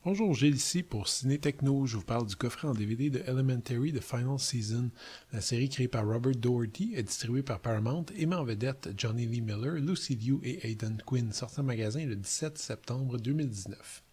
Bonjour, Gilles ici pour Ciné Techno. Je vous parle du coffret en DVD de Elementary The Final Season. La série créée par Robert Doherty est distribuée par Paramount et met en vedette Johnny Lee Miller, Lucy Liu et Aidan Quinn, sorti en magasin le 17 septembre 2019.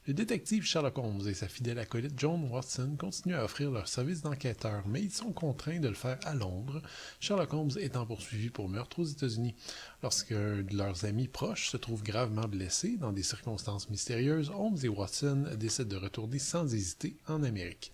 Le détective Sherlock Holmes et sa fidèle acolyte Joan Watson continuent à offrir leur service d'enquêteur, mais ils sont contraints de le faire à Londres, Sherlock Holmes étant poursuivi pour meurtre aux États-Unis. Lorsqu'un de leurs amis proches se trouve gravement blessé dans des circonstances mystérieuses, Holmes et Watson décident de retourner sans hésiter en Amérique.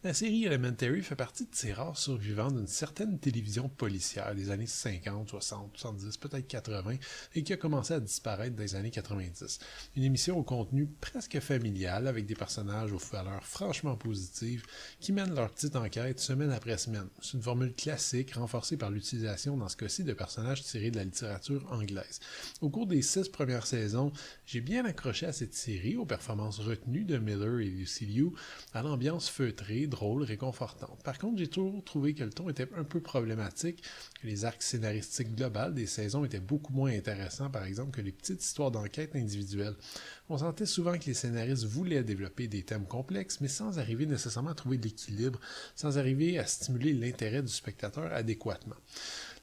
La série Elementary fait partie de ces rares survivants d'une certaine télévision policière des années 50, 60, 70, peut-être 80, et qui a commencé à disparaître dans les années 90. Une émission au contenu presque familial, avec des personnages aux valeurs franchement positives, qui mènent leur petite enquête semaine après semaine. C'est une formule classique, renforcée par l'utilisation, dans ce cas-ci, de personnages tirés de la littérature anglaise. Au cours des 6 premières saisons, j'ai bien accroché à cette série, aux performances retenues de Miller et Lucy Liu, à l'ambiance feutrée, drôle, réconfortante. Par contre, j'ai toujours trouvé que le ton était un peu problématique, que les arcs scénaristiques globales des saisons étaient beaucoup moins intéressants, par exemple, que les petites histoires d'enquête individuelles. On sentait souvent que les scénaristes voulaient développer des thèmes complexes, mais sans arriver nécessairement à trouver de l'équilibre, sans arriver à stimuler l'intérêt du spectateur adéquatement.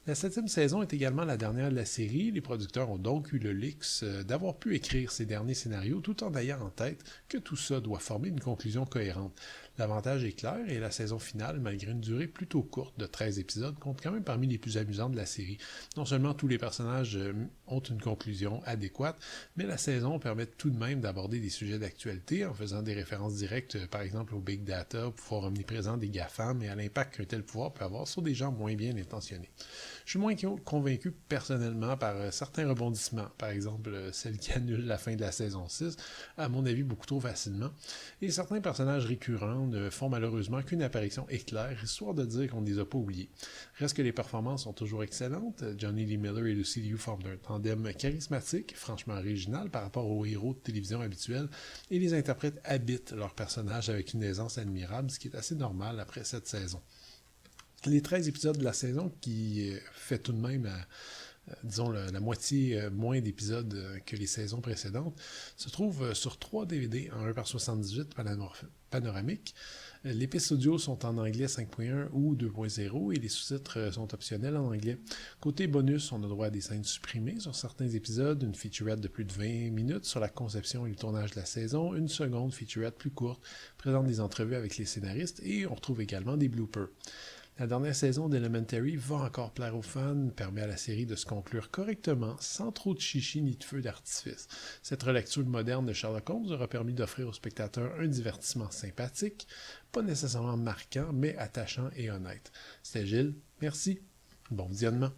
La 7e saison est également la dernière de la série. Les producteurs ont donc eu le luxe d'avoir pu écrire ces derniers scénarios tout en ayant en tête que tout ça doit former une conclusion cohérente. L'avantage est clair et la saison finale, malgré une durée plutôt courte de 13 épisodes, compte quand même parmi les plus amusants de la série. Non seulement tous les personnages ont une conclusion adéquate, mais la saison permet tout de même d'aborder des sujets d'actualité en faisant des références directes, par exemple au Big Data, au pouvoir omniprésent des GAFAM et à l'impact qu'un tel pouvoir peut avoir sur des gens moins bien intentionnés. Je suis moins convaincu personnellement par certains rebondissements, par exemple celle qui annule la fin de la saison 6, à mon avis beaucoup trop facilement, et certains personnages récurrents ne font malheureusement qu'une apparition éclair, histoire de dire qu'on ne les a pas oubliés. Reste que les performances sont toujours excellentes, Johnny Lee Miller et Lucy Liu forment un tandem charismatique, franchement original par rapport aux héros de télévision habituels, et les interprètes habitent leurs personnages avec une aisance admirable, ce qui est assez normal après cette saison. Les 13 épisodes de la saison, qui fait tout de même, disons, la moitié moins d'épisodes que les saisons précédentes, se trouvent sur 3 DVD en 1/78 panoramique. Les pistes audio sont en anglais 5.1 ou 2.0 et les sous-titres sont optionnels en anglais. Côté bonus, on a droit à des scènes supprimées sur certains épisodes, une featurette de plus de 20 minutes sur la conception et le tournage de la saison, une seconde featurette plus courte présente des entrevues avec les scénaristes et on retrouve également des bloopers. La dernière saison d'Elementary va encore plaire aux fans, permet à la série de se conclure correctement, sans trop de chichi ni de feu d'artifice. Cette relecture moderne de Sherlock Holmes aura permis d'offrir aux spectateurs un divertissement sympathique, pas nécessairement marquant, mais attachant et honnête. C'était Gilles, merci, bon visionnement.